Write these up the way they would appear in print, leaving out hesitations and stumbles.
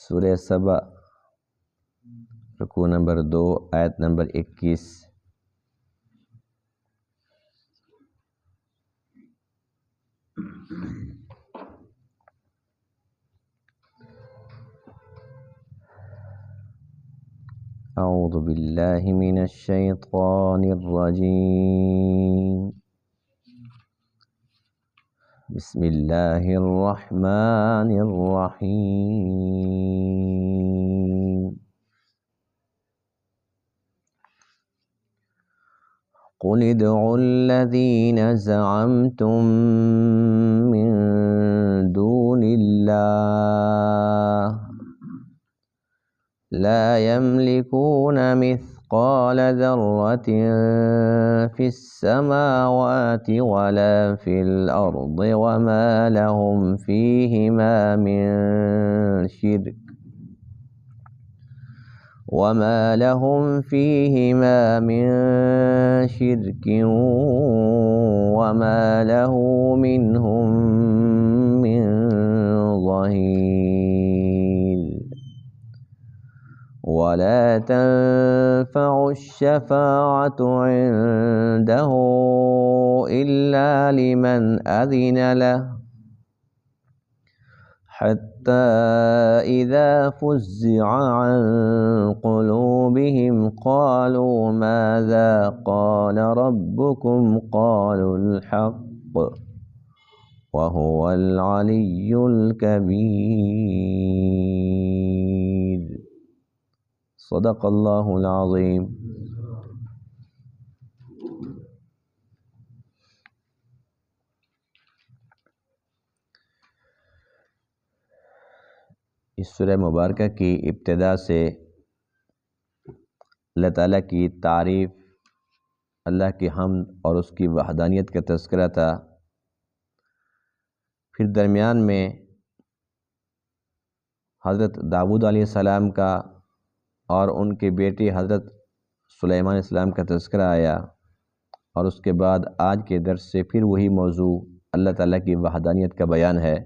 سورہ سبا رکوع نمبر 2 آیت نمبر 21۔ اعوذ باللہ من الشیطان الرجیم، بسم اللہ الرحمن الرحیم۔ قل ادعوا الذین زعمتم من دون اللہ لا يملكون مثقال ذرة في السماوات ولا في الأرض وما لهم فيهما من شرك وما له منهم من ظهير ولا تنفع الشفاعة عنده إلا لمن أذن له حتى إذا فزع عن قلوبهم قالوا ماذا قال ربكم قالوا الحق وهو العلي الكبير۔ صدق اللہ العظیم۔ اس سورہ مبارکہ کی ابتدا سے اللہ تعالیٰ کی تعریف، اللہ کی حمد اور اس کی وحدانیت کا تذکرہ تھا۔ پھر درمیان میں حضرت داؤد علیہ السلام کا اور ان کے بیٹے حضرت سلیمان علیہ السلام کا تذکرہ آیا، اور اس کے بعد آج کے درس سے پھر وہی موضوع اللہ تعالیٰ کی وحدانیت کا بیان ہے۔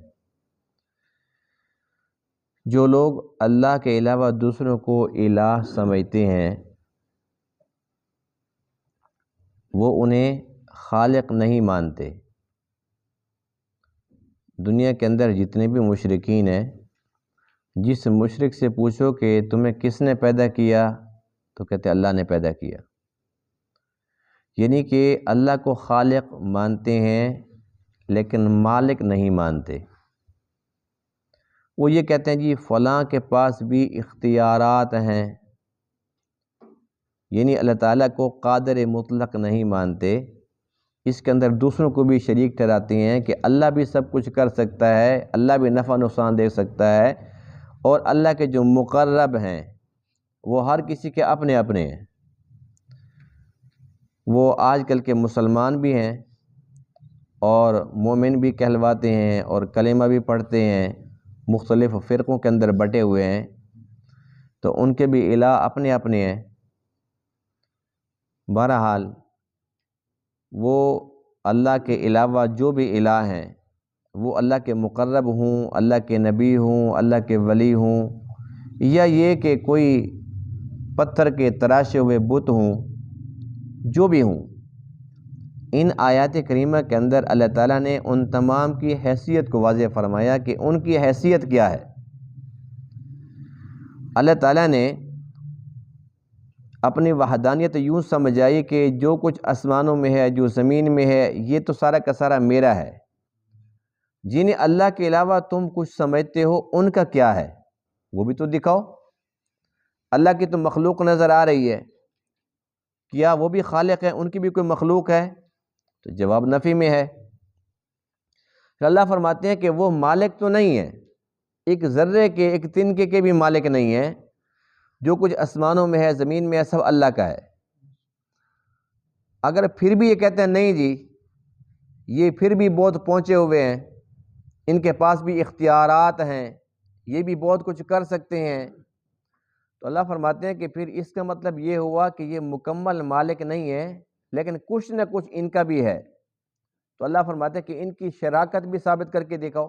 جو لوگ اللہ کے علاوہ دوسروں کو الہ سمجھتے ہیں وہ انہیں خالق نہیں مانتے۔ دنیا کے اندر جتنے بھی مشرکین ہیں، جس مشرک سے پوچھو کہ تمہیں کس نے پیدا کیا تو کہتے اللہ نے پیدا کیا، یعنی کہ اللہ کو خالق مانتے ہیں لیکن مالک نہیں مانتے۔ وہ یہ کہتے ہیں جی فلاں کے پاس بھی اختیارات ہیں، یعنی اللہ تعالیٰ کو قادر مطلق نہیں مانتے، اس کے اندر دوسروں کو بھی شریک ٹھہراتے ہیں کہ اللہ بھی سب کچھ کر سکتا ہے، اللہ بھی نفع نقصان دے سکتا ہے، اور اللہ کے جو مقرب ہیں وہ ہر کسی کے اپنے اپنے ہیں۔ وہ آج کل کے مسلمان بھی ہیں اور مومن بھی کہلواتے ہیں اور کلمہ بھی پڑھتے ہیں، مختلف فرقوں کے اندر بٹے ہوئے ہیں، تو ان کے بھی الہ اپنے اپنے ہیں۔ بہرحال وہ اللہ کے علاوہ جو بھی الہ ہیں وہ اللہ کے مقرب ہوں، اللہ کے نبی ہوں، اللہ کے ولی ہوں، یا یہ کہ کوئی پتھر کے تراشے ہوئے بت ہوں، جو بھی ہوں، ان آیات کریمہ کے اندر اللہ تعالیٰ نے ان تمام کی حیثیت کو واضح فرمایا کہ ان کی حیثیت کیا ہے۔ اللہ تعالیٰ نے اپنی وحدانیت یوں سمجھائی کہ جو کچھ آسمانوں میں ہے، جو زمین میں ہے، یہ تو سارا کا سارا میرا ہے۔ جنہیں اللہ کے علاوہ تم کچھ سمجھتے ہو ان کا کیا ہے وہ بھی تو دکھاؤ۔ اللہ کی تو مخلوق نظر آ رہی ہے، کیا وہ بھی خالق ہے؟ ان کی بھی کوئی مخلوق ہے؟ تو جواب نفی میں ہے۔ اللہ فرماتے ہیں کہ وہ مالک تو نہیں ہے، ایک ذرے کے، ایک تنکے کے بھی مالک نہیں ہے۔ جو کچھ آسمانوں میں ہے، زمین میں ہے، سب اللہ کا ہے۔ اگر پھر بھی یہ کہتے ہیں نہیں جی یہ پھر بھی بہت پہنچے ہوئے ہیں، ان کے پاس بھی اختیارات ہیں، یہ بھی بہت کچھ کر سکتے ہیں، تو اللہ فرماتے ہیں کہ پھر اس کا مطلب یہ ہوا کہ یہ مکمل مالک نہیں ہے، لیکن کچھ نہ کچھ ان کا بھی ہے۔ تو اللہ فرماتے ہیں کہ ان کی شراکت بھی ثابت کر کے دکھاؤ۔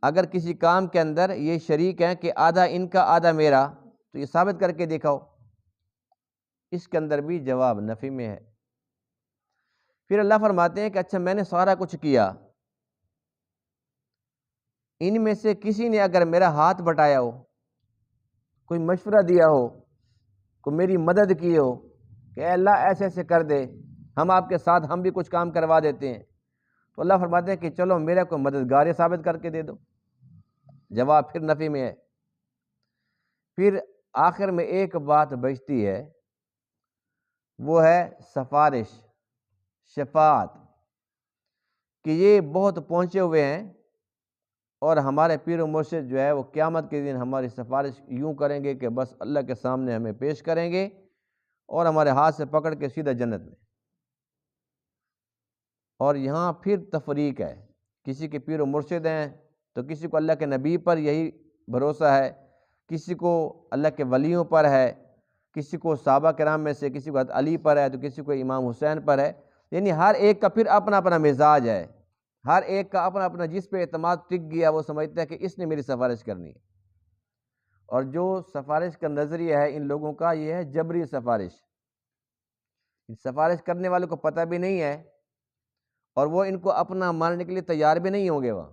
اگر کسی کام کے اندر یہ شریک ہیں کہ آدھا ان کا آدھا میرا، تو یہ ثابت کر کے دکھاؤ، اس کے اندر بھی جواب نفی میں ہے۔ پھر اللہ فرماتے ہیں کہ اچھا میں نے سارا کچھ کیا، ان میں سے کسی نے اگر میرا ہاتھ بٹایا ہو، کوئی مشورہ دیا ہو، کوئی میری مدد کی ہو کہ اے اللہ ایسے ایسے کر دے، ہم آپ کے ساتھ ہم بھی کچھ کام کروا دیتے ہیں، تو اللہ فرماتے ہیں کہ چلو میرا کوئی مددگار یہ ثابت کر کے دے دو، جواب پھر نفی میں ہے۔ پھر آخر میں ایک بات بچتی ہے، وہ ہے سفارش، شفاعت، کہ یہ بہت پہنچے ہوئے ہیں اور ہمارے پیر و مرشد جو ہے وہ قیامت کے دن ہماری سفارش یوں کریں گے کہ بس اللہ کے سامنے ہمیں پیش کریں گے اور ہمارے ہاتھ سے پکڑ کے سیدھا جنت میں۔ اور یہاں پھر تفریق ہے، کسی کے پیر و مرشد ہیں تو کسی کو اللہ کے نبی پر یہی بھروسہ ہے، کسی کو اللہ کے ولیوں پر ہے، کسی کو صحابہ کرام میں سے کسی کو حضرت علی پر ہے تو کسی کو امام حسین پر ہے، یعنی ہر ایک کا پھر اپنا اپنا مزاج ہے، ہر ایک کا اپنا اپنا جس پہ اعتماد ٹک گیا وہ سمجھتا ہے کہ اس نے میری سفارش کرنی ہے۔ اور جو سفارش کا نظریہ ہے ان لوگوں کا یہ ہے جبری سفارش، سفارش کرنے والوں کو پتہ بھی نہیں ہے اور وہ ان کو اپنا ماننے کے لیے تیار بھی نہیں ہوں گے وہاں،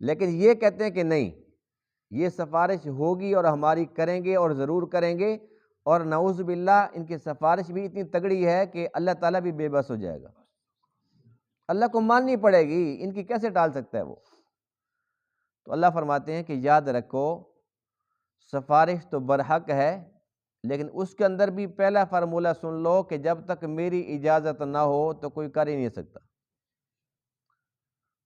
لیکن یہ کہتے ہیں کہ نہیں، یہ سفارش ہوگی اور ہماری کریں گے اور ضرور کریں گے، اور نعوذ باللہ ان کی سفارش بھی اتنی تگڑی ہے کہ اللہ تعالیٰ بھی بے بس ہو جائے گا، اللہ کو ماننی پڑے گی، ان کی کیسے ٹال سکتا ہے وہ۔ تو اللہ فرماتے ہیں کہ یاد رکھو سفارش تو برحق ہے، لیکن اس کے اندر بھی پہلا فارمولہ سن لو کہ جب تک میری اجازت نہ ہو تو کوئی کر ہی نہیں سکتا۔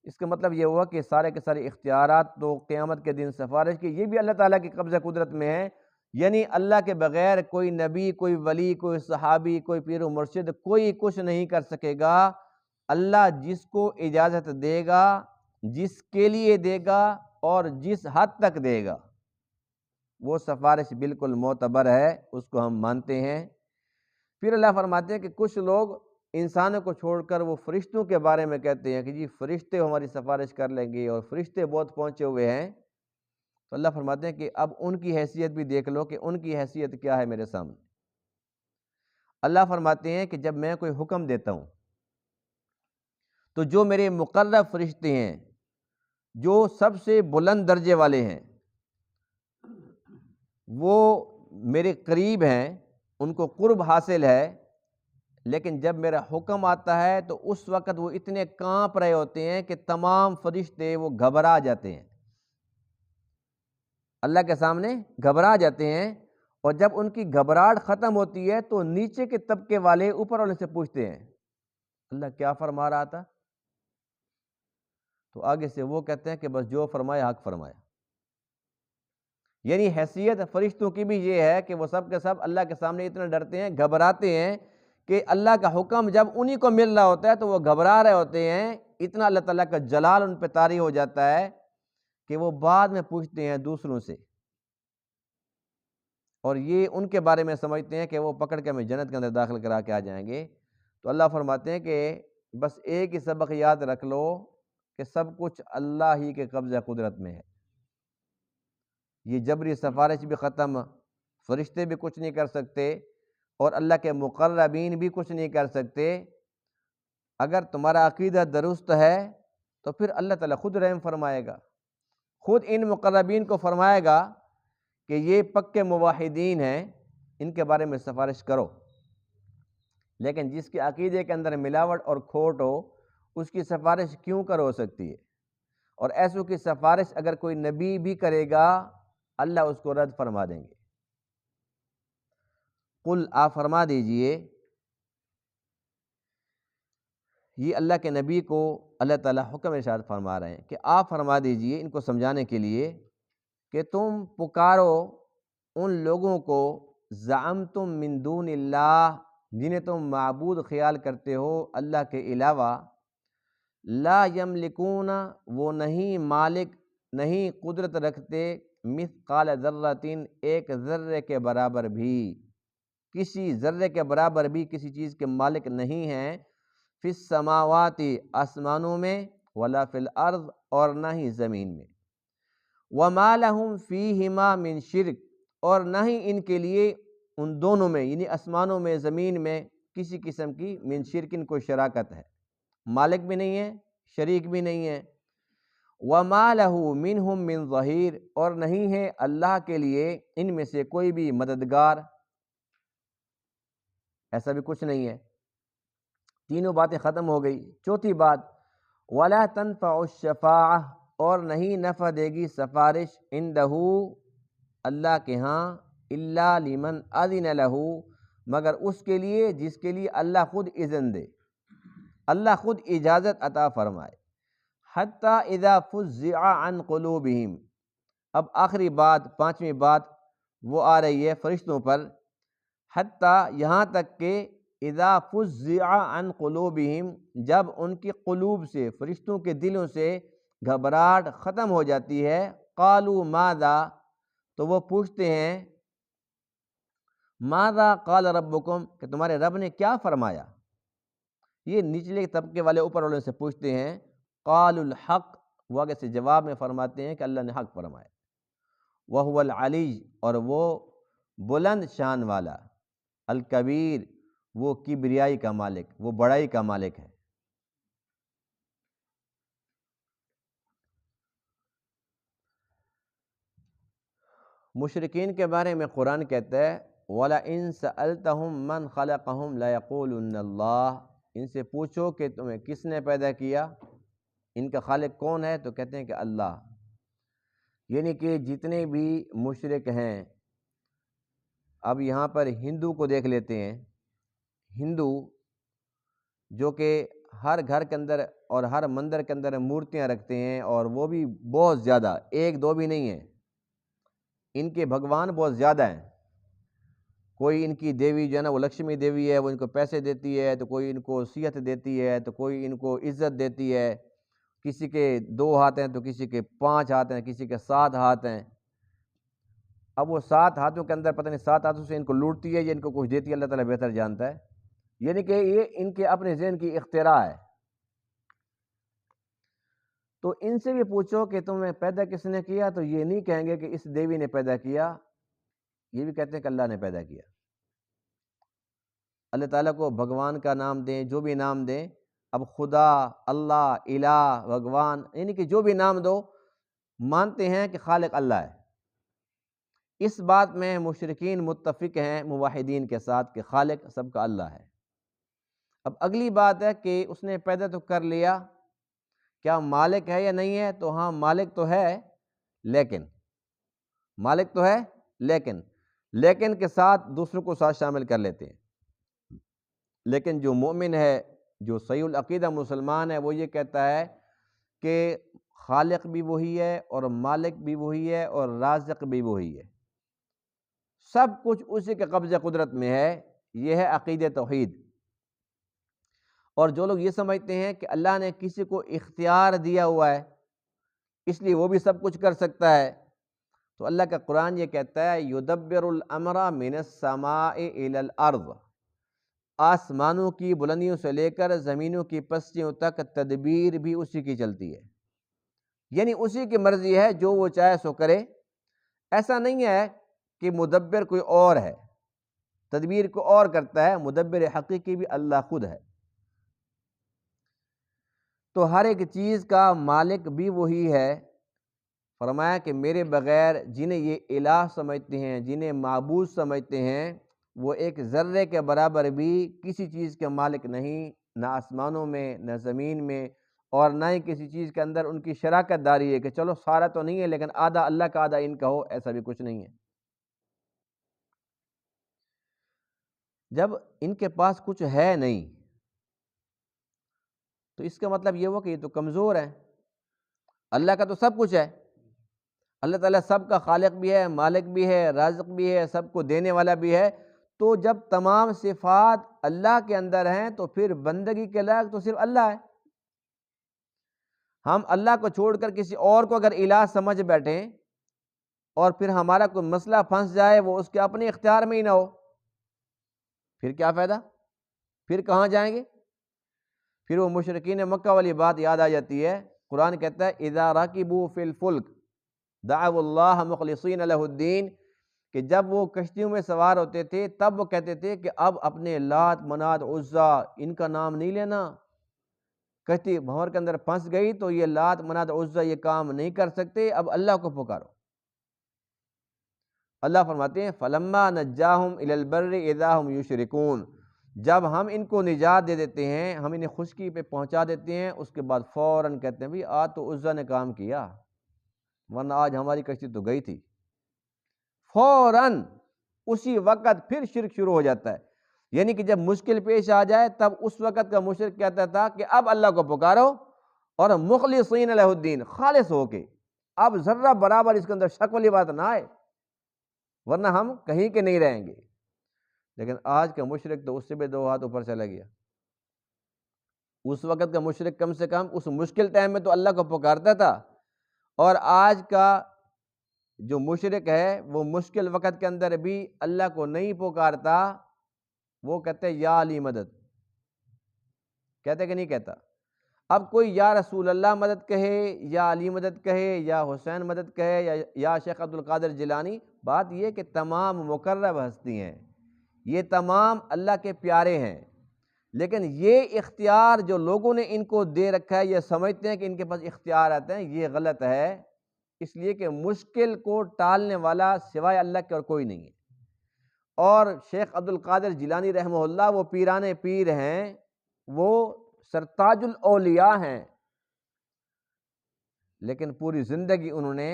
اس کا مطلب یہ ہوا کہ سارے کے سارے اختیارات تو قیامت کے دن سفارش کی یہ بھی اللہ تعالیٰ کی قبضہ قدرت میں ہے، یعنی اللہ کے بغیر کوئی نبی، کوئی ولی، کوئی صحابی، کوئی پیر و مرشد کوئی کچھ نہیں کر سکے گا۔ اللہ جس کو اجازت دے گا، جس کے لیے دے گا اور جس حد تک دے گا وہ سفارش بالکل معتبر ہے، اس کو ہم مانتے ہیں۔ پھر اللہ فرماتے ہیں کہ کچھ لوگ انسانوں کو چھوڑ کر وہ فرشتوں کے بارے میں کہتے ہیں کہ جی فرشتے ہماری سفارش کر لیں گے اور فرشتے بہت پہنچے ہوئے ہیں، تو اللہ فرماتے ہیں کہ اب ان کی حیثیت بھی دیکھ لو کہ ان کی حیثیت کیا ہے میرے سامنے۔ اللہ فرماتے ہیں کہ جب میں کوئی حکم دیتا ہوں تو جو میرے مقرب فرشتے ہیں، جو سب سے بلند درجے والے ہیں، وہ میرے قریب ہیں، ان کو قرب حاصل ہے، لیکن جب میرا حکم آتا ہے تو اس وقت وہ اتنے کانپ رہے ہوتے ہیں کہ تمام فرشتے وہ گھبرا جاتے ہیں، اللہ کے سامنے گھبرا جاتے ہیں، اور جب ان کی گھبراہٹ ختم ہوتی ہے تو نیچے کے طبقے والے اوپر والے سے پوچھتے ہیں اللہ کیا فرما رہا تھا؟ تو آگے سے وہ کہتے ہیں کہ بس جو فرمایا حق فرمایا۔ یعنی حیثیت فرشتوں کی بھی یہ ہے کہ وہ سب کے سب اللہ کے سامنے اتنا ڈرتے ہیں، گھبراتے ہیں کہ اللہ کا حکم جب انہی کو مل رہا ہوتا ہے تو وہ گھبرا رہے ہوتے ہیں، اتنا اللہ تعالیٰ کا جلال ان پہ طاری ہو جاتا ہے کہ وہ بعد میں پوچھتے ہیں دوسروں سے، اور یہ ان کے بارے میں سمجھتے ہیں کہ وہ پکڑ کے ہمیں جنت کے اندر داخل کرا کے آ جائیں گے۔ تو اللہ فرماتے ہیں کہ بس ایک ہی سبق یاد رکھ لو کہ سب کچھ اللہ ہی کے قبضہ قدرت میں ہے، یہ جبری سفارش بھی ختم، فرشتے بھی کچھ نہیں کر سکتے اور اللہ کے مقربین بھی کچھ نہیں کر سکتے۔ اگر تمہارا عقیدہ درست ہے تو پھر اللہ تعالیٰ خود رحم فرمائے گا، خود ان مقربین کو فرمائے گا کہ یہ پکے موحدین ہیں، ان کے بارے میں سفارش کرو۔ لیکن جس کے عقیدے کے اندر ملاوٹ اور کھوٹ ہو اس کی سفارش کیوں کر ہو سکتی ہے؟ اور ایسوں کی سفارش اگر کوئی نبی بھی کرے گا اللہ اس کو رد فرما دیں گے۔ قل آپ فرما دیجئے، یہ اللہ کے نبی کو اللہ تعالیٰ حکم ارشاد فرما رہے ہیں کہ آپ فرما دیجئے ان کو سمجھانے کے لیے کہ تم پکارو ان لوگوں کو زعمتم من دون اللہ، جنہیں تم معبود خیال کرتے ہو اللہ کے علاوہ، لا یملکون، وہ نہیں مالک، نہیں قدرت رکھتے، مثقال ذرۃ، ایک ذرے کے برابر بھی، کسی ذرے کے برابر بھی کسی چیز کے مالک نہیں ہیں، فی السماوات، آسمانوں میں، ولا فی الارض، اور نہ ہی زمین میں، وما لہم فیہما من شرک، اور نہ ہی ان کے لیے ان دونوں میں یعنی آسمانوں میں زمین میں کسی قسم کی من شرکن کوئی شراکت ہے، مالک بھی نہیں ہے، شریک بھی نہیں ہے، وما لہ منہم من ظہیر، اور نہیں ہے اللہ کے لیے ان میں سے کوئی بھی مددگار، ایسا بھی کچھ نہیں ہے۔ تینوں باتیں ختم ہو گئی۔ چوتھی بات، ولا تنفع الشفاعہ، اور نہیں نفع دے گی سفارش، عندہ اللہ کے ہاں، الا لمن اذن لہ، مگر اس کے لیے جس کے لیے اللہ خود اذن دے، اللہ خود اجازت عطا فرمائے۔ حتی اذا فزع عن قلوبہم، اب آخری بات، پانچویں بات وہ آ رہی ہے فرشتوں پر، حتیٰ یہاں تک کہ اذا فزع عن قلوبہم، جب ان کی قلوب سے، فرشتوں کے دلوں سے گھبراہٹ ختم ہو جاتی ہے، قالوا ماذا، تو وہ پوچھتے ہیں ماذا قال ربکم، کہ تمہارے رب نے کیا فرمایا۔ یہ نچلے طبقے والے اوپر والوں سے پوچھتے ہیں، قالوا الحق، وہ آگے سے جواب میں فرماتے ہیں کہ اللہ نے حق فرمایا، وہو العلی، اور وہ بلند شان والا، الکبیر، وہ کبریائی کا مالک، وہ بڑائی کا مالک ہے۔ مشرکین کے بارے میں قرآن کہتا ہے وَلَئِن سَأَلْتَهُم مَّنْ خَلَقَهُمْ لَيَقُولُنَّ اللَّهُ، ان سے پوچھو کہ تمہیں کس نے پیدا کیا، ان کا خالق کون ہے، تو کہتے ہیں کہ اللہ۔ یعنی کہ جتنے بھی مشرک ہیں، اب یہاں پر ہندو کو دیکھ لیتے ہیں، ہندو جو کہ ہر گھر کے اندر اور ہر مندر کے اندر مورتیاں رکھتے ہیں، اور وہ بھی بہت زیادہ، ایک دو بھی نہیں ہیں، ان کے بھگوان بہت زیادہ ہیں۔ کوئی ان کی دیوی جو ہے نا وہ لکشمی دیوی ہے، وہ ان کو پیسے دیتی ہے، تو کوئی ان کو صحت دیتی ہے، تو کوئی ان کو عزت دیتی ہے، کسی کے 2 ہاتھ ہیں تو کسی کے 5 ہاتھ ہیں، کسی کے 7 ہاتھ ہیں۔ اب وہ 7 ہاتھوں کے اندر پتہ نہیں 7 ہاتھوں سے ان کو لوٹتی ہے یا ان کو کچھ دیتی ہے، اللہ تعالیٰ بہتر جانتا ہے۔ یعنی کہ یہ ان کے اپنے ذہن کی اختراع ہے۔ تو ان سے بھی پوچھو کہ تمہیں پیدا کس نے کیا، تو یہ نہیں کہیں گے کہ اس دیوی نے پیدا کیا، یہ بھی کہتے ہیں کہ اللہ نے پیدا کیا۔ اللہ تعالیٰ کو بھگوان کا نام دیں، جو بھی نام دیں، اب خدا، اللہ، الہ، بھگوان، یعنی کہ جو بھی نام دو، مانتے ہیں کہ خالق اللہ ہے۔ اس بات میں مشرکین متفق ہیں موحدین کے ساتھ کہ خالق سب کا اللہ ہے۔ اب اگلی بات ہے کہ اس نے پیدا تو کر لیا، کیا مالک ہے یا نہیں ہے، تو ہاں مالک تو ہے، لیکن مالک تو ہے لیکن کے ساتھ دوسروں کو ساتھ شامل کر لیتے ہیں۔ لیکن جو مومن ہے، جو صحیح العقیدہ مسلمان ہے، وہ یہ کہتا ہے کہ خالق بھی وہی ہے، اور مالک بھی وہی ہے، اور رازق بھی وہی ہے، سب کچھ اسی کے قبضہ قدرت میں ہے۔ یہ ہے عقیدہ توحید۔ اور جو لوگ یہ سمجھتے ہیں کہ اللہ نے کسی کو اختیار دیا ہوا ہے، اس لیے وہ بھی سب کچھ کر سکتا ہے، تو اللہ کا قرآن یہ کہتا ہے یدبر الامر من السماء الی الارض، آسمانوں کی بلندیوں سے لے کر زمینوں کی پستیوں تک تدبیر بھی اسی کی چلتی ہے، یعنی اسی کی مرضی ہے، جو وہ چاہے سو کرے۔ ایسا نہیں ہے کہ مدبر کوئی اور ہے، تدبیر کو اور کرتا ہے، مدبر حقیقی بھی اللہ خود ہے۔ تو ہر ایک چیز کا مالک بھی وہی ہے۔ فرمایا کہ میرے بغیر جنہیں یہ الہ سمجھتے ہیں، جنہیں معبود سمجھتے ہیں، وہ ایک ذرے کے برابر بھی کسی چیز کے مالک نہیں، نہ آسمانوں میں، نہ زمین میں، اور نہ ہی کسی چیز کے اندر ان کی شراکت داری ہے کہ چلو سارا تو نہیں ہے لیکن آدھا اللہ کا آدھا ان کا ہو، ایسا بھی کچھ نہیں ہے۔ جب ان کے پاس کچھ ہے نہیں تو اس کا مطلب یہ ہوا کہ یہ تو کمزور ہیں۔ اللہ کا تو سب کچھ ہے، اللہ تعالیٰ سب کا خالق بھی ہے، مالک بھی ہے، رازق بھی ہے، سب کو دینے والا بھی ہے۔ تو جب تمام صفات اللہ کے اندر ہیں تو پھر بندگی کے لائق تو صرف اللہ ہے۔ ہم اللہ کو چھوڑ کر کسی اور کو اگر الہ سمجھ بیٹھیں اور پھر ہمارا کوئی مسئلہ پھنس جائے، وہ اس کے اپنے اختیار میں ہی نہ ہو، پھر کیا فائدہ؟ پھر کہاں جائیں گے؟ پھر وہ مشرکین مکہ والی بات یاد آ جاتی ہے. قرآن کہتا ہے اذا رکبوا فی الفلک دعوا اللہ مخلصین لہ الدین، کہ جب وہ کشتیوں میں سوار ہوتے تھے تب وہ کہتے تھے کہ اب اپنے لات منات عزا ان کا نام نہیں لینا. کشتی بھنور کے اندر پھنس گئی تو یہ لات منات عزا یہ کام نہیں کر سکتے، اب اللہ کو پکارو. اللہ فرماتے ہیں فلما نجاہم الی البر اذا ہم یشرکون، جب ہم ان کو نجات دے دیتے ہیں، ہم انہیں خشکی پہ پہنچا دیتے ہیں، اس کے بعد فوراً کہتے ہیں بھئی آج تو عزا نے کام کیا، ورنہ آج ہماری کشتی تو گئی تھی. فوراً اسی وقت پھر شرک شروع ہو جاتا ہے. یعنی کہ جب مشکل پیش آ جائے تب اس وقت کا مشرک کہتا تھا کہ اب اللہ کو پکارو اور مخلصین لہ الدین، خالص ہو کے، اب ذرہ برابر اس کے اندر شک والی بات نہ آئے، ورنہ ہم کہیں کے نہیں رہیں گے. لیکن آج کا مشرک تو اس سے بھی 2 ہاتھ اوپر چلا گیا. اس وقت کا مشرک کم سے کم اس مشکل ٹائم میں تو اللہ کو پکارتا تھا، اور آج کا جو مشرک ہے وہ مشکل وقت کے اندر بھی اللہ کو نہیں پکارتا. وہ کہتے ہیں یا علی مدد، کہتے کہ نہیں کہتا. اب کوئی یا رسول اللہ مدد کہے، یا علی مدد کہے، یا حسین مدد کہے، یا شیخ عبد القادر جیلانی، بات یہ کہ تمام مقرب ہستی ہیں، یہ تمام اللہ کے پیارے ہیں. لیکن یہ اختیار جو لوگوں نے ان کو دے رکھا ہے، یہ سمجھتے ہیں کہ ان کے پاس اختیار آتے ہیں، یہ غلط ہے. اس لیے کہ مشکل کو ٹالنے والا سوائے اللہ کے اور کوئی نہیں ہے. اور شیخ عبد القادر جیلانی رحمہ اللہ وہ پیران پیر ہیں، وہ سرتاج الاولیاء ہیں، لیکن پوری زندگی انہوں نے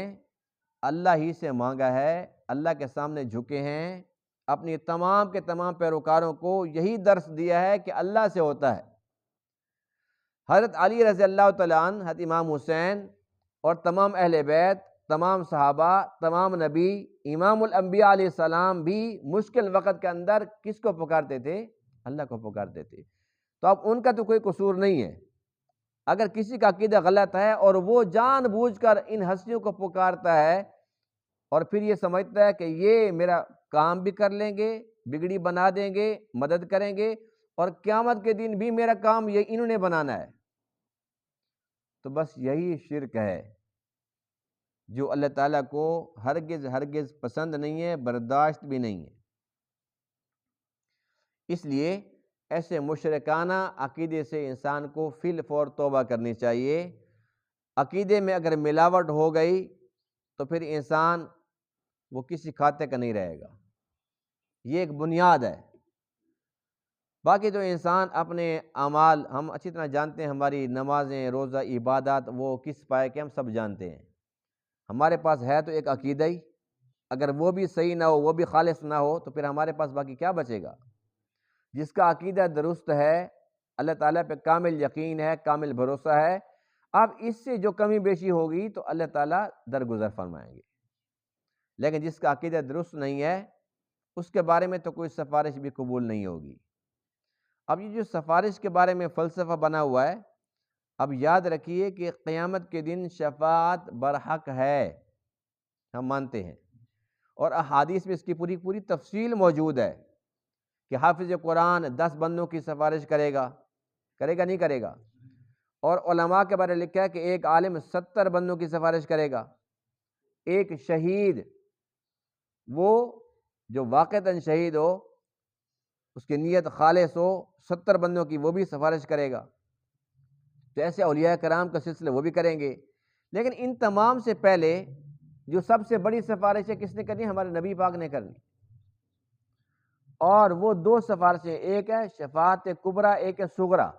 اللہ ہی سے مانگا ہے، اللہ کے سامنے جھکے ہیں، اپنی تمام کے تمام پیروکاروں کو یہی درس دیا ہے کہ اللہ سے ہوتا ہے. حضرت علی رضی اللہ تعالیٰ عنہ، حضرت امام حسین اور تمام اہل بیت، تمام صحابہ، تمام نبی، امام الانبیاء علیہ السلام بھی مشکل وقت کے اندر کس کو پکارتے تھے؟ اللہ کو پکارتے تھے. تو اب ان کا تو کوئی قصور نہیں ہے. اگر کسی کا عقیدہ غلط ہے اور وہ جان بوجھ کر ان ہستیوں کو پکارتا ہے اور پھر یہ سمجھتا ہے کہ یہ میرا کام بھی کر لیں گے، بگڑی بنا دیں گے، مدد کریں گے، اور قیامت کے دن بھی میرا کام یہ انہوں نے بنانا ہے، تو بس یہی شرک ہے جو اللہ تعالیٰ کو ہرگز ہرگز پسند نہیں ہے، برداشت بھی نہیں ہے. اس لیے ایسے مشرکانہ عقیدے سے انسان کو فی الفور توبہ کرنی چاہیے. عقیدے میں اگر ملاوٹ ہو گئی تو پھر انسان وہ کسی کھاتے کا نہیں رہے گا. یہ ایک بنیاد ہے. باقی تو انسان اپنے اعمال ہم اچھی طرح جانتے ہیں، ہماری نمازیں، روزہ، عبادات وہ کس پائے کے ہم سب جانتے ہیں. ہمارے پاس ہے تو ایک عقیدہ ہی، اگر وہ بھی صحیح نہ ہو، وہ بھی خالص نہ ہو، تو پھر ہمارے پاس باقی کیا بچے گا؟ جس کا عقیدہ درست ہے، اللہ تعالیٰ پہ کامل یقین ہے، کامل بھروسہ ہے، اب اس سے جو کمی بیشی ہوگی تو اللہ تعالیٰ درگزر فرمائیں گے. لیکن جس کا عقیدہ درست نہیں ہے اس کے بارے میں تو کوئی سفارش بھی قبول نہیں ہوگی. اب یہ جو سفارش کے بارے میں فلسفہ بنا ہوا ہے، اب یاد رکھیے کہ قیامت کے دن شفاعت برحق ہے، ہم مانتے ہیں، اور احادیث میں اس کی پوری پوری تفصیل موجود ہے کہ حافظ قرآن 10 بندوں کی سفارش کرے گا نہیں کرے گا. اور علماء کے بارے میں لکھا ہے کہ ایک عالم 70 بندوں کی سفارش کرے گا. ایک شہید، وہ جو واقعتاً شہید ہو، اس کی نیت خالص ہو، 70 بندوں کی وہ بھی سفارش کرے گا. تو ایسے اولیاء کرام کا سلسلہ وہ بھی کریں گے. لیکن ان تمام سے پہلے جو سب سے بڑی سفارش ہے کس نے کرنی؟ ہمارے نبی پاک نے کرنی. اور وہ 2 سفارشیں، ایک ہے شفاعت کبریٰ، ایک ہے صغریٰ.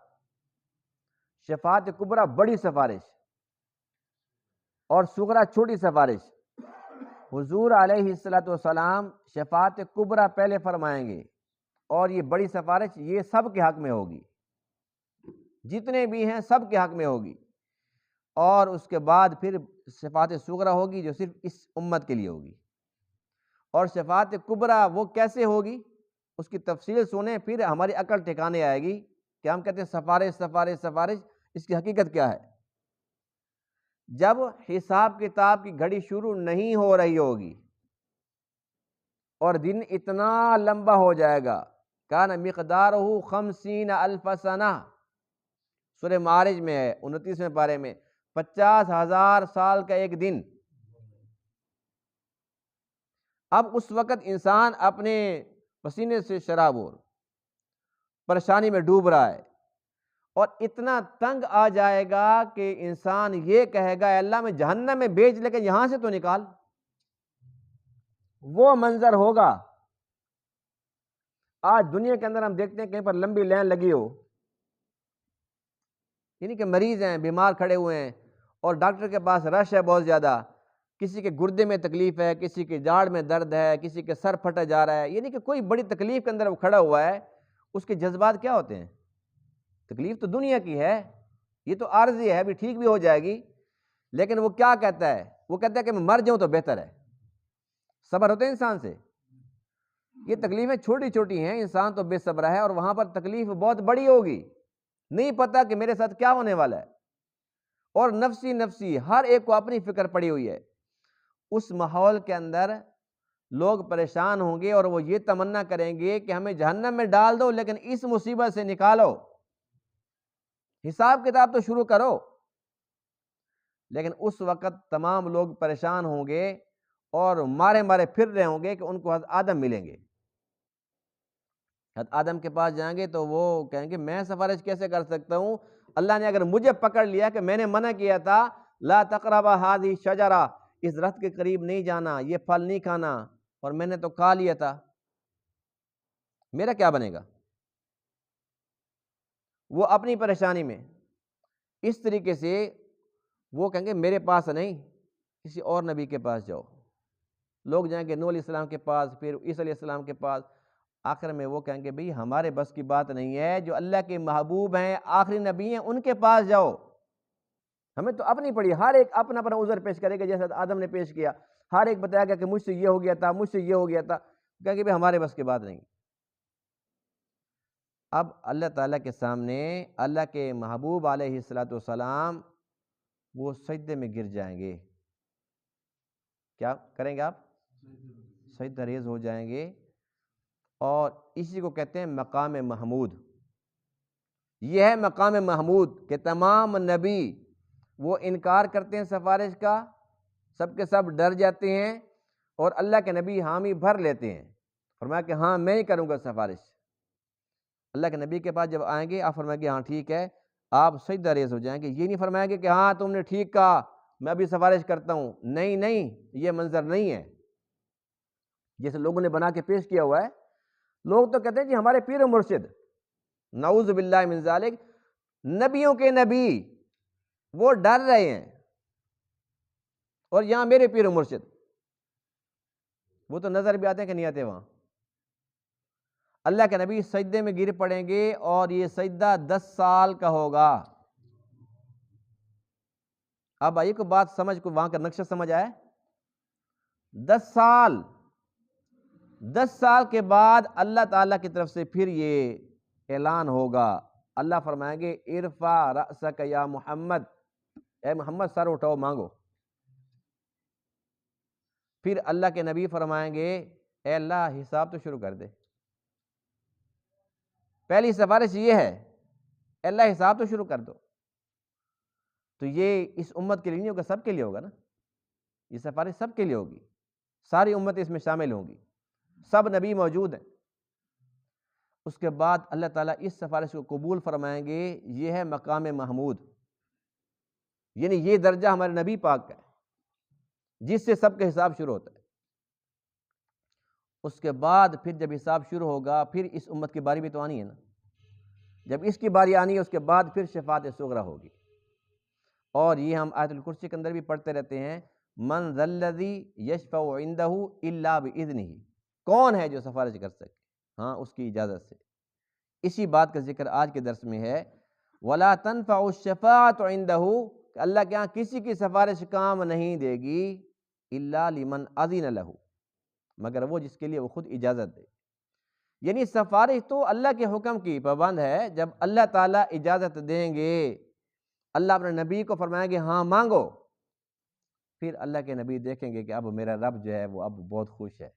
شفاعت کبریٰ بڑی سفارش اور صغریٰ چھوٹی سفارش. حضور علیہ السلام شفاعت کبریٰ پہلے فرمائیں گے، اور یہ بڑی سفارش یہ سب کے حق میں ہوگی، جتنے بھی ہیں سب کے حق میں ہوگی. اور اس کے بعد پھر شفاعت صغریٰ ہوگی جو صرف اس امت کے لیے ہوگی. اور شفاعت کبریٰ وہ کیسے ہوگی اس کی تفصیل سنیں، پھر ہماری عقل ٹھکانے آئے گی کہ ہم کہتے ہیں سفارش سفارش سفارش، اس کی حقیقت کیا ہے؟ جب حساب کتاب کی گھڑی شروع نہیں ہو رہی ہوگی اور دن اتنا لمبا ہو جائے گا، کان مقدارہ 50,000 سنہ، سورہ معارج میں ہے 29ویں پارے میں، 50,000 سال کا ایک دن۔ اب اس وقت انسان اپنے پسینے سے شراب ہو، پریشانی میں ڈوب رہا ہے، اور اتنا تنگ آ جائے گا کہ انسان یہ کہے گا اے اللہ میں جہنم میں بھیج، لیکن یہاں سے تو نکال۔ وہ منظر ہوگا۔ آج دنیا کے اندر ہم دیکھتے ہیں کہیں پر لمبی لائن لگی ہو، یعنی کہ مریض ہیں، بیمار کھڑے ہوئے ہیں، اور ڈاکٹر کے پاس رش ہے بہت زیادہ، کسی کے گردے میں تکلیف ہے، کسی کے جاڑ میں درد ہے، کسی کے سر پھٹا جا رہا ہے، یعنی کہ کوئی بڑی تکلیف کے اندر وہ کھڑا ہوا ہے، اس کے جذبات کیا ہوتے ہیں؟ تکلیف تو دنیا کی ہے، یہ تو عارضی ہے، ابھی ٹھیک بھی ہو جائے گی، لیکن وہ کیا کہتا ہے؟ وہ کہتا ہے کہ میں مر جاؤں تو بہتر ہے۔ صبر ہوتا ہے انسان سے؟ یہ تکلیفیں چھوٹی چھوٹی ہیں، انسان تو بے صبر ہے، اور وہاں پر تکلیف بہت بڑی ہوگی، نہیں پتہ کہ میرے ساتھ کیا ہونے والا ہے، اور نفسی نفسی ہر ایک کو اپنی فکر پڑی ہوئی ہے۔ اس ماحول کے اندر لوگ پریشان ہوں گے، اور وہ یہ تمنا کریں گے کہ ہمیں جہنم میں ڈال دو لیکن اس مصیبت سے نکالو، حساب کتاب تو شروع کرو۔ لیکن اس وقت تمام لوگ پریشان ہوں گے اور مارے مارے پھر رہے ہوں گے کہ ان کو حضرت آدم ملیں گے۔ حضرت آدم کے پاس جائیں گے تو وہ کہیں گے میں سفارش کیسے کر سکتا ہوں؟ اللہ نے اگر مجھے پکڑ لیا کہ میں نے منع کیا تھا لا تقربا هذه الشجرہ، اس درخت کے قریب نہیں جانا، یہ پھل نہیں کھانا، اور میں نے تو کھا لیا تھا، میرا کیا بنے گا؟ وہ اپنی پریشانی میں اس طریقے سے وہ کہیں گے میرے پاس نہیں، کسی اور نبی کے پاس جاؤ۔ لوگ جائیں گے نوح علیہ السلام کے پاس، پھر عیسیٰ علیہ السلام کے پاس، آخر میں وہ کہیں گے بھئی ہمارے بس کی بات نہیں ہے، جو اللہ کے محبوب ہیں، آخری نبی ہیں، ان کے پاس جاؤ۔ ہمیں تو اپنی پڑی، ہر ایک اپنا اپنا عذر پیش کرے گا، جیسے آدم نے پیش کیا، ہر ایک بتایا گیا کہ مجھ سے یہ ہو گیا تھا، مجھ سے یہ ہو گیا تھا، کہیں گے بھئی ہمارے بس کی بات نہیں۔ اب اللہ تعالیٰ کے سامنے اللہ کے محبوب علیہ السلام وہ سجدے میں گر جائیں گے۔ کیا کریں گے آپ؟ سجدہ ریز ہو جائیں گے، اور اسی کو کہتے ہیں مقام محمود۔ یہ ہے مقام محمود کہ تمام نبی وہ انکار کرتے ہیں سفارش کا، سب کے سب ڈر جاتے ہیں، اور اللہ کے نبی حامی بھر لیتے ہیں، فرمایا کہ ہاں میں ہی کروں گا سفارش۔ اللہ کے نبی کے پاس جب آئیں گے آپ فرمائیں گے ہاں ٹھیک ہے، آپ سجدہ ریز ہو جائیں گے۔ یہ نہیں فرمائیں گے کہ ہاں تم نے ٹھیک کہا میں ابھی سفارش کرتا ہوں، نہیں نہیں، یہ منظر نہیں ہے جیسے لوگوں نے بنا کے پیش کیا ہوا ہے۔ لوگ تو کہتے ہیں جی ہمارے پیر و مرشد، نعوذ باللہ من ذالک، نبیوں کے نبی وہ ڈر رہے ہیں، اور یہاں میرے پیر و مرشد، وہ تو نظر بھی آتے ہیں کہ نہیں آتے وہاں۔ اللہ کے نبی سجدے میں گر پڑیں گے، اور یہ سجدہ 10 سال کا ہوگا۔ اب آئیے کو بات سمجھ کو، وہاں کا نقشہ سمجھ آئے؟ 10 سال، 10 سال کے بعد اللہ تعالیٰ کی طرف سے پھر یہ اعلان ہوگا۔ اللہ فرمائیں گے ارفع رأسک یا محمد، اے محمد سر اٹھاؤ مانگو۔ پھر اللہ کے نبی فرمائیں گے اے اللہ حساب تو شروع کر دے۔ پہلی سفارش یہ ہے اے اللہ حساب تو شروع کر دو۔ تو یہ اس امت کے لیے نہیں ہوگا، سب کے لیے ہوگا نا، یہ سفارش سب کے لیے ہوگی، ساری امت اس میں شامل ہوں گی، سب نبی موجود ہیں۔ اس کے بعد اللہ تعالیٰ اس سفارش کو قبول فرمائیں گے، یہ ہے مقام محمود، یعنی یہ درجہ ہمارے نبی پاک کا ہے جس سے سب کا حساب شروع ہوتا ہے۔ اس کے بعد پھر جب حساب شروع ہوگا، پھر اس امت کی باری بھی تو آنی ہے نا، جب اس کی باری آنی ہے اس کے بعد پھر شفاعت صغریٰ ہوگی۔ اور یہ ہم آیت الکرسی کے اندر بھی پڑھتے رہتے ہیں، من ذا الذی یشفع عندہ الا باذنہ، کون ہے جو سفارش کر سکے؟ ہاں اس کی اجازت سے۔ اسی بات کا ذکر آج کے درس میں ہے، ولا تنفع الشفاعۃ عندہ، کہ اللہ کے ہاں کسی کی سفارش کام نہیں دے گی، الا لمن اذن لہ، مگر وہ جس کے لیے وہ خود اجازت دے۔ یعنی سفارش تو اللہ کے حکم کی پابند ہے، جب اللہ تعالیٰ اجازت دیں گے، اللہ اپنے نبی کو فرمائیں گے ہاں مانگو، پھر اللہ کے نبی دیکھیں گے کہ اب میرا رب جو ہے وہ اب بہت خوش ہے،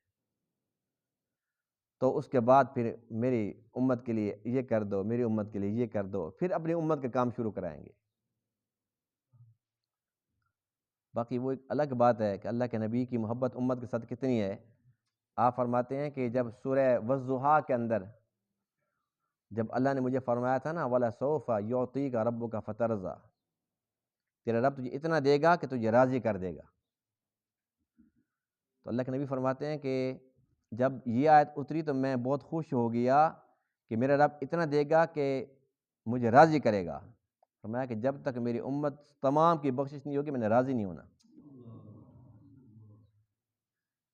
تو اس کے بعد پھر میری امت کے لیے یہ کر دو، میری امت کے لیے یہ کر دو، پھر اپنی امت کا کام شروع کرائیں گے۔ باقی وہ ایک الگ بات ہے کہ اللہ کے نبی کی محبت امت کے ساتھ کتنی ہے۔ آپ فرماتے ہیں کہ جب سورہ والضحیٰ کے اندر جب اللہ نے مجھے فرمایا تھا نا وَلَسَوْفَ يُعْطِيكَ رَبُّكَ فَتَرْضَىٰ، تیرا رب تجھے اتنا دے گا کہ تجھے راضی کر دے گا، تو اللہ کے نبی فرماتے ہیں کہ جب یہ آیت اتری تو میں بہت خوش ہو گیا کہ میرا رب اتنا دے گا کہ مجھے راضی کرے گا۔ فرمایا کہ جب تک میری امت تمام کی بخشش نہیں ہوگی میں نے راضی نہیں ہونا۔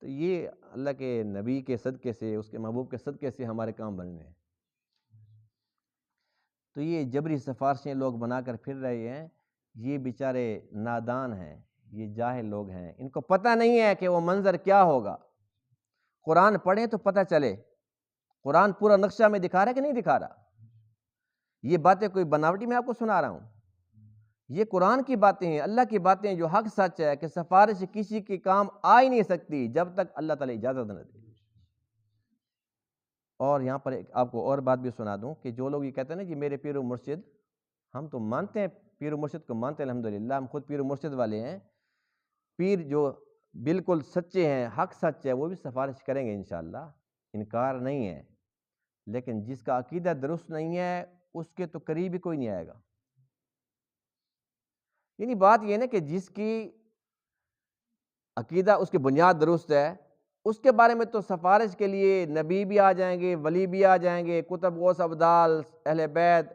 تو یہ اللہ کے نبی کے صدقے سے، اس کے محبوب کے صدقے سے ہمارے کام بننے ہیں۔ تو یہ جبری سفارشیں لوگ بنا کر پھر رہے ہیں، یہ بیچارے نادان ہیں، یہ جاہل لوگ ہیں، ان کو پتہ نہیں ہے کہ وہ منظر کیا ہوگا۔ قرآن پڑھیں تو پتہ چلے، قرآن پورا نقشہ میں دکھا رہا ہے کہ نہیں دکھا رہا۔ یہ باتیں کوئی بناوٹی میں آپ کو سنا رہا ہوں، یہ قرآن کی باتیں ہیں، اللہ کی باتیں جو حق سچ ہے کہ سفارش کسی کے کام آ ہی نہیں سکتی جب تک اللہ تعالی اجازت نہ دے۔ اور یہاں پر ایک آپ کو اور بات بھی سنا دوں کہ جو لوگ یہ کہتے ہیں نا کہ میرے پیر و مرشد، ہم تو مانتے ہیں پیر و مرشد کو مانتے ہیں الحمدللہ، ہم خود پیر و مرشد والے ہیں، پیر جو بالکل سچے ہیں، حق سچ ہے، وہ بھی سفارش کریں گے انشاءاللہ، انکار نہیں ہے، لیکن جس کا عقیدہ درست نہیں ہے اس کے تو قریب ہی کوئی نہیں آئے گا۔ یعنی بات یہ ہے کہ جس کی عقیدہ اس کی بنیاد درست ہے اس کے بارے میں تو سفارش کے لیے نبی بھی آ جائیں گے، ولی بھی آ جائیں گے، کتب غوث ابدال، اہل بیت،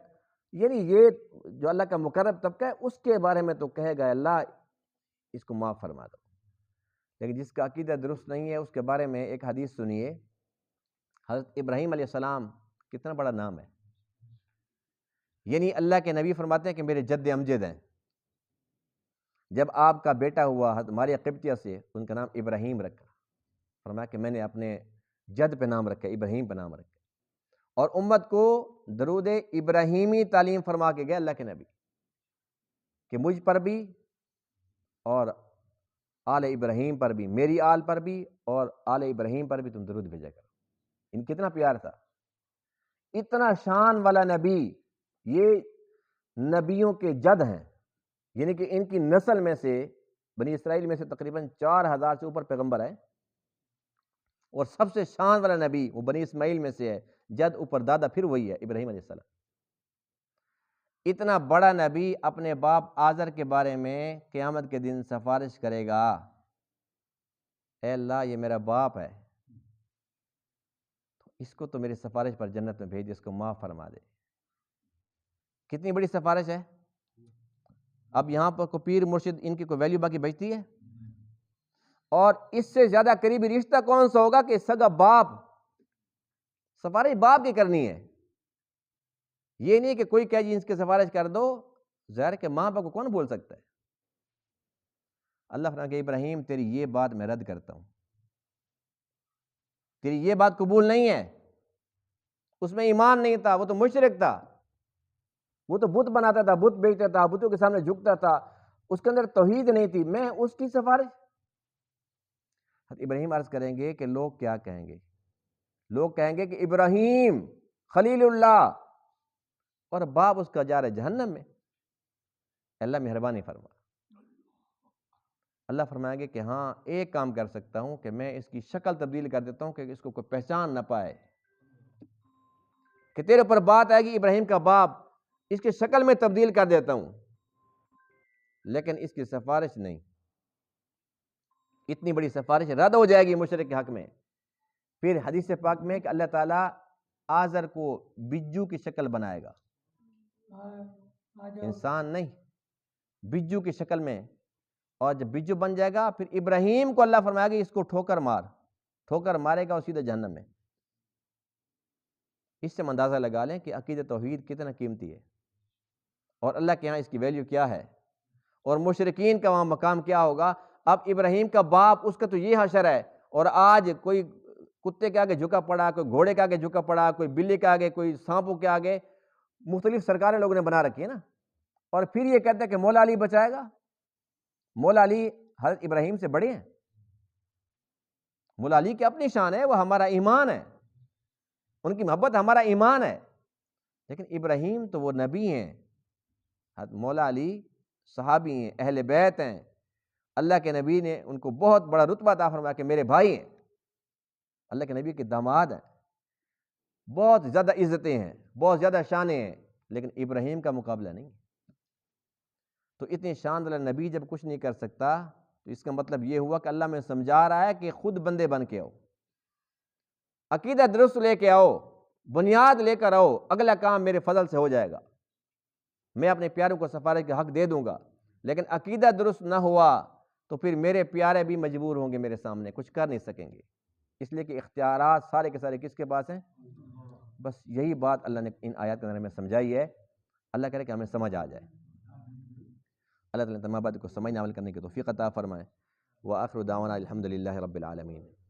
یعنی یہ جو اللہ کا مقرب طبقہ ہے اس کے بارے میں تو کہے گا اللہ اس کو معاف فرما دو، لیکن جس کا عقیدہ درست نہیں ہے اس کے بارے میں ایک حدیث سنیے۔ حضرت ابراہیم علیہ السلام کتنا بڑا نام ہے، یعنی اللہ کے نبی فرماتے ہیں کہ میرے جد امجد ہیں۔ جب آپ کا بیٹا ہوا ماریہ قبطیہ سے، ان کا نام ابراہیم رکھا، فرمایا کہ میں نے اپنے جد پہ نام رکھا، ابراہیم پہ نام رکھا، اور امت کو درود ابراہیمی تعلیم فرما کے گئے اللہ کے نبی کہ مجھ پر بھی اور آل ابراہیم پر بھی، میری آل پر بھی اور آل ابراہیم پر بھی تم درود بھیجا کرو۔ ان کتنا پیار تھا، اتنا شان والا نبی، یہ نبیوں کے جد ہیں، یعنی کہ ان کی نسل میں سے بنی اسرائیل میں سے تقریباً 4000 سے اوپر پیغمبر ہیں، اور سب سے شان والا نبی وہ بنی اسماعیل میں سے ہے، جد اوپر دادا پھر وہی ہے ابراہیم علیہ السلام۔ اتنا بڑا نبی اپنے باپ آزر کے بارے میں قیامت کے دن سفارش کرے گا، اے اللہ یہ میرا باپ ہے، اس کو تو میری سفارش پر جنت میں بھیج، اس کو معاف فرما دے۔ کتنی بڑی سفارش ہے۔ اب یہاں پر کوئی پیر مرشد ان کی کوئی ویلیو باقی بچتی ہے؟ اور اس سے زیادہ قریبی رشتہ کون سا ہوگا کہ سگا باپ، سفارش باپ کی کرنی ہے، یہ نہیں کہ کوئی کہے جی اس کی سفارش کر دو، ظاہر کہ ماں باپ کو کون بول سکتا ہے۔ اللہ فرماتا کہ ابراہیم تیری یہ بات میں رد کرتا ہوں، تیری یہ بات قبول نہیں ہے۔ اس میں ایمان نہیں تھا، وہ تو مشرک تھا، وہ تو بت بناتا تھا، بت بیچتا تھا، بتوں کے سامنے جھکتا تھا، اس کے اندر توحید نہیں تھی، میں اس کی سفارش۔ ابراہیم عرض کریں گے کہ لوگ کیا کہیں گے؟ لوگ کہیں گے کہ ابراہیم خلیل اللہ، اور باپ اس کا جا رہا ہے جہنم میں۔ اللہ مہربانی فرما، اللہ فرمائیں گے کہ ہاں ایک کام کر سکتا ہوں کہ میں اس کی شکل تبدیل کر دیتا ہوں کہ اس کو کوئی پہچان نہ پائے، کہ تیرے اوپر بات آئے گی ابراہیم کا باپ، اس کی شکل میں تبدیل کر دیتا ہوں، لیکن اس کی سفارش نہیں۔ اتنی بڑی سفارش رد ہو جائے گی مشرک کے حق میں۔ پھر حدیث پاک میں کہ اللہ تعالیٰ آزر کو بجو کی شکل بنائے گا، انسان نہیں، بجو کی شکل میں، اور جب بجو بن جائے گا پھر ابراہیم کو اللہ فرمائے گا اس کو ٹھوکر مار، ٹھوکر مارے گا اور سیدھا جہنم میں۔ اس سے اندازہ لگا لیں کہ عقیدت توحید کتنا قیمتی ہے، اور اللہ کے ہاں اس کی ویلیو کیا ہے، اور مشرکین کا وہاں مقام کیا ہوگا۔ اب ابراہیم کا باپ، اس کا تو یہ حشر ہے، اور آج کوئی کتے کے آگے جھکا پڑا، کوئی گھوڑے کے آگے جھکا پڑا، کوئی بلی کے آگے، کوئی سانپوں کے آگے، مختلف سرکاریں لوگوں نے بنا رکھی ہے نا، اور پھر یہ کہتے ہیں کہ مولا علی بچائے گا۔ مولا علی حضرت ابراہیم سے بڑے ہیں، مولا علی کی اپنی شان ہے، وہ ہمارا ایمان ہے، ان کی محبت ہمارا ایمان ہے۔ لیکن ابراہیم تو وہ نبی ہیں، مولا علی صحابی ہیں، اہل بیت ہیں، اللہ کے نبی نے ان کو بہت بڑا رتبہ عطا فرمایا کہ میرے بھائی ہیں، اللہ کے نبی کے داماد ہیں، بہت زیادہ عزتیں ہیں، بہت زیادہ شانیں ہیں، لیکن ابراہیم کا مقابلہ نہیں۔ تو اتنی شان والا نبی جب کچھ نہیں کر سکتا تو اس کا مطلب یہ ہوا کہ اللہ میں سمجھا رہا ہے کہ خود بندے بن کے آؤ، عقیدہ درست لے کے آؤ، بنیاد لے کر آؤ، اگلا کام میرے فضل سے ہو جائے گا، میں اپنے پیاروں کو سفارش کے حق دے دوں گا۔ لیکن عقیدہ درست نہ ہوا تو پھر میرے پیارے بھی مجبور ہوں گے میرے سامنے، کچھ کر نہیں سکیں گے، اس لیے کہ اختیارات سارے کے سارے کس کے پاس ہیں؟ بس یہی بات اللہ نے ان آیات کے اندر ہمیں سمجھائی ہے۔ اللہ کرے کہ ہمیں سمجھ آ جائے۔ اللہ تعالیٰ تمام بات کو سمجھنے عمل کرنے کی توفیق عطا فرمائے۔ وآخر دعوانا الحمد للہ رب العالمین۔